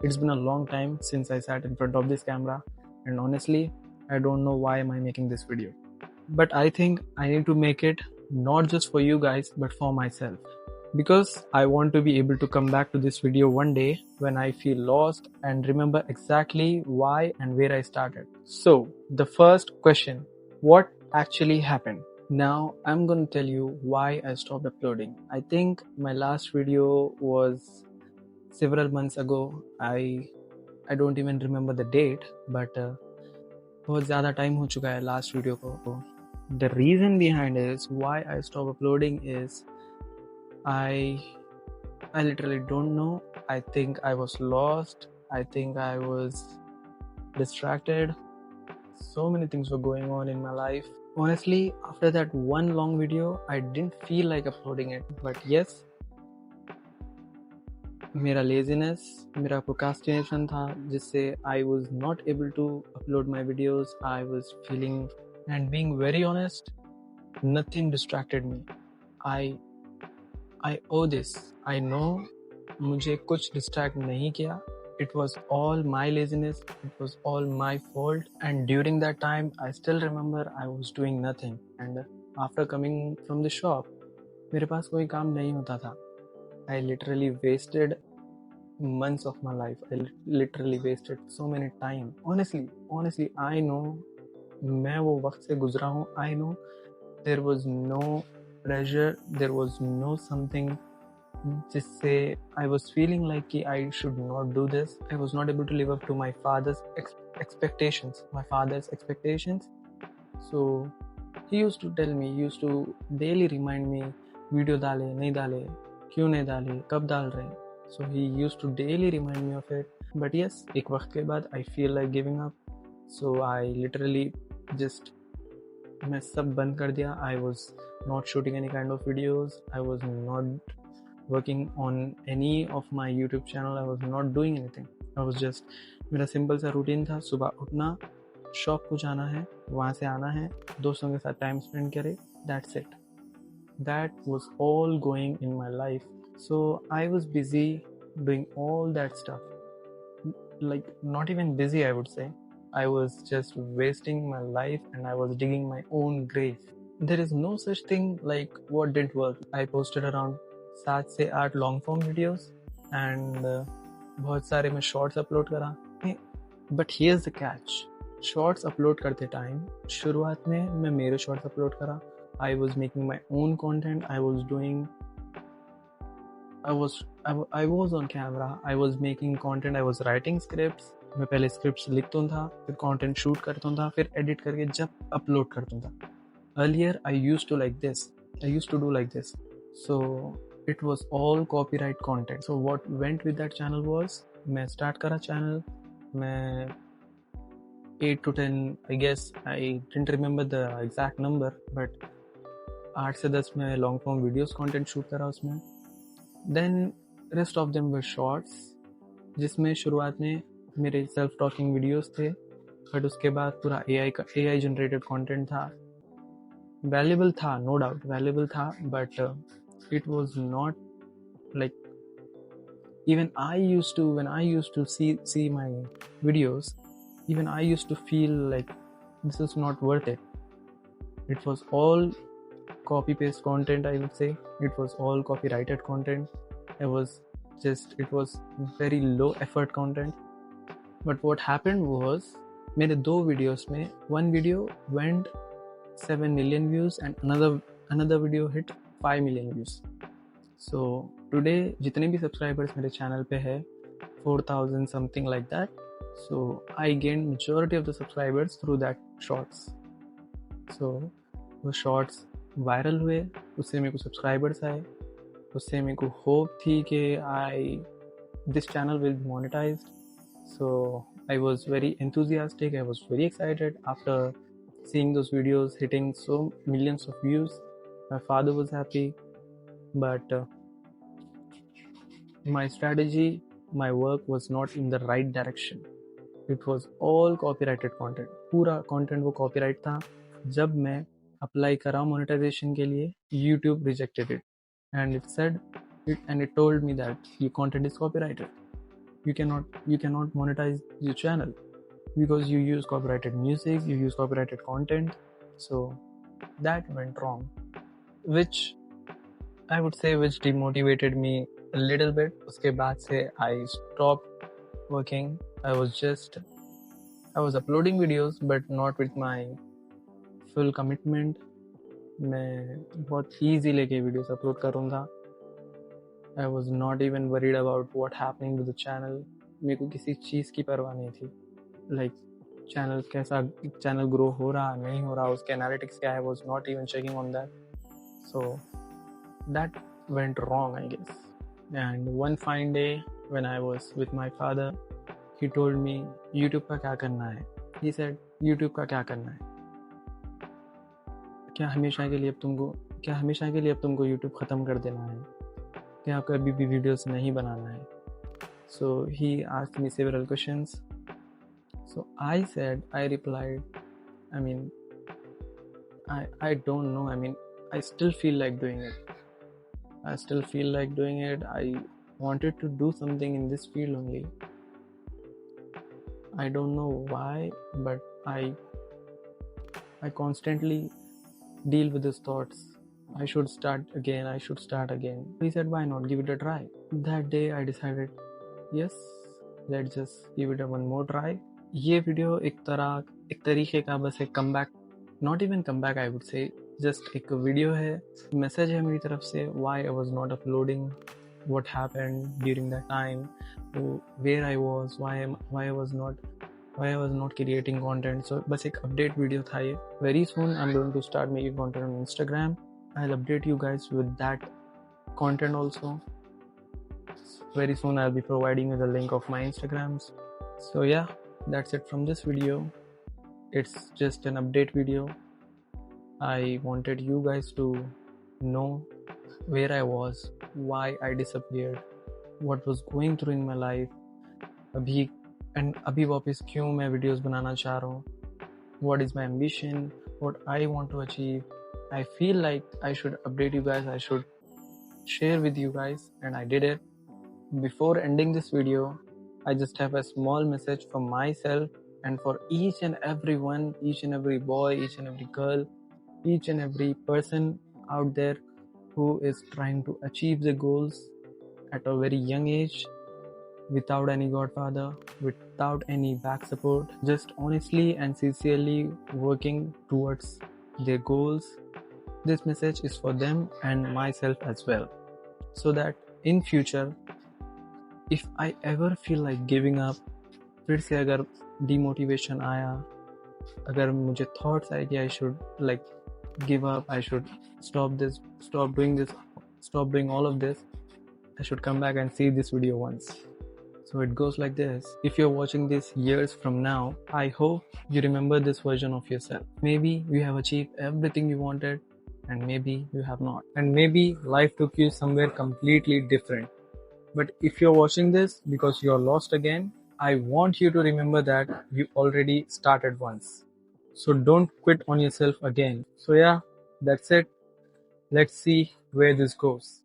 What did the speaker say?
It's been a long time since I sat in front of this camera, and honestly, I don't know why am I making this video. But I think I need to make it not just for you guys, but for myself. Because I want to be able to come back to this video one day when I feel lost and remember exactly why and where I started. So, the first question, what actually happened? Now I'm gonna tell you why I stopped uploading. I think my last video was several months ago. I don't even remember the date, but बहुत ज़्यादा time हो चुका है last video को. The reason behind is why I stopped uploading is I literally don't know. I think I was lost. I think I was distracted. So many things were going on in my life. Honestly, after that one long video, I didn't feel like uploading it. But yes, मेरा laziness, मेरा procrastination था जिससे I was not able to upload my videos. I was feeling, and being very honest, nothing distracted me. I owe this. I know मुझे कुछ distract नहीं किया. It was all my laziness. It was all my fault. And during that time, I still remember I was doing nothing. And after coming from the shop, मेरे पास कोई काम नहीं होता था. I literally wasted months of my life. I literally wasted so many time. Honestly, I know मैं वो वक्त से गुजरा हूँ. I know there was no pressure. There was no something जिससे I was feeling like कि I should not do this. I was not able to live up to my father's expectations. So he used to tell me, he used to daily remind me, video डाले नहीं डाले, क्यों नहीं डाले, कब डाल रहे. So he used to daily remind me of it. But yes, एक वक्त के बाद I feel like giving up. So I literally just मैं सब बंद कर दिया. I was not shooting any kind of videos. I was not working on any of my YouTube channel. I was not doing anything. I was just, मेरा simple सा routine था, सुबह उठना, शॉप को जाना है, वहाँ से आना है, दोस्तों के साथ टाइम स्पेंड करे. That's it. That was all going in my life. So I was busy doing all that stuff. Like, not even busy, I would say. I was just wasting my life and I was digging my own grave. There is no such thing like what didn't work. I posted around 7 से 8 long form videos and बहुत सारे मैं shorts upload करा. But here's the catch, shorts upload करते time शुरुआत में मैं मेरे शॉर्ट्स अपलोड करा. I was making my own content. I was on camera. I was making content. I was writing scripts. मैं पहले स्क्रिप्ट्स लिखता था, फिर कॉन्टेंट शूट करता था, फिर एडिट करके जब अपलोड करता था. Earlier I used to do like this. So it was all copyright content. So what went with that channel was, मैं start करा channel, मैं 8 to 10, I guess, I didn't remember the exact number, but 8 से 10 में long form videos content shoot करा उसमें. Then rest of them were shorts, जिसमें शुरुआत में मेरे self talking videos थे, but उसके बाद पूरा AI generated content था. Valuable था, no doubt, valuable था, but it was not like, even when I used to see my videos, even I used to feel like this is not worth it. It was all copy paste content, I would say. It was all copyrighted content. It was very low effort content. But what happened was, मेरे 2 videos में, one video went 7 million views and another video hit 5 million views. So today जितने भी subscribers मेरे channel पे है, 4,000 something like that. So I gained majority of the subscribers through that shorts. So वो shorts viral हुए, उससे मेरे को subscribers आए, उससे मेरे को hope थी कि this channel will be monetized. So I was very enthusiastic. I was very excited after seeing those videos hitting so millions of views. My father was happy, but my strategy, my work was not in the right direction. It was all copyrighted content. पूरा content वो copyright था. जब मैं apply करा monetization के लिए, YouTube rejected it, and it told me that your content is copyrighted. you cannot monetize your channel because you use copyrighted music, you use copyrighted content. So that went wrong, which I would say which demotivated me a little bit. Uske baad se I stopped working. I was uploading videos but not with my full commitment. मैं बहुत easy लेके videos upload कर रहा था. I was not even worried about what happening with the channel. मेरे को किसी चीज़ की परवाह नहीं थी. Like चैनल ग्रो हो रहा नहीं हो रहा, उसके एनालिटिक्स क्या है, was not even checking on that. So that went wrong, I guess. And one fine day when I was with my father, he told me YouTube का क्या करना है. He said YouTube का क्या करना है, क्या हमेशा के लिए अब तुमको YouTube ख़त्म कर देना है, क्या कभी भी वीडियोस नहीं बनाना है. So he asked me several questions. So I replied, I mean, I don't know. I mean, I still feel like doing it. I wanted to do something in this field only. I don't know why, but I constantly deal with these thoughts. I should start again. He said, why not? Give it a try. That day I decided, yes, let's just give it a one more try. ये video एक तरीके का बस एक comeback, not even comeback I would say, just एक video है, message है मेरी तरफ से, why I was not uploading, what happened during that time, where I was, why I was not creating content. So बस एक अपडेट वीडियो था ये. Very soon I'm going to start making content on Instagram. I'll update you guys with that content also. Very soon I'll be providing you the link of my Instagrams. So yeah, that's it from this video. It's just an update video. I wanted you guys to know where I was, why I disappeared, what was going through in my life, अभी वापस क्यों मैं videos बनाना चाह रहा हूँ, what is my ambition, what I want to achieve. I feel like I should update you guys, I should share with you guys, and I did it. Before ending this video, I just have a small message for myself and for each and every one, each and every boy, each and every girl, each and every person out there who is trying to achieve the goals at a very young age, without any godfather, without any back support, just honestly and sincerely working towards their goals. This message is for them and myself as well, so that in future, if I ever feel like giving up, फिर से अगर demotivation आया, अगर मुझे thoughts आए कि I should like give up, I should stop doing all of this, I should come back and see this video once. So it goes like this. If you're watching this years from now, I hope you remember this version of yourself. Maybe you have achieved everything you wanted, and maybe you have not. And maybe life took you somewhere completely different. But if you're watching this because you're lost again, I want you to remember that you already started once. So don't quit on yourself again. So yeah, that's it. Let's see where this goes.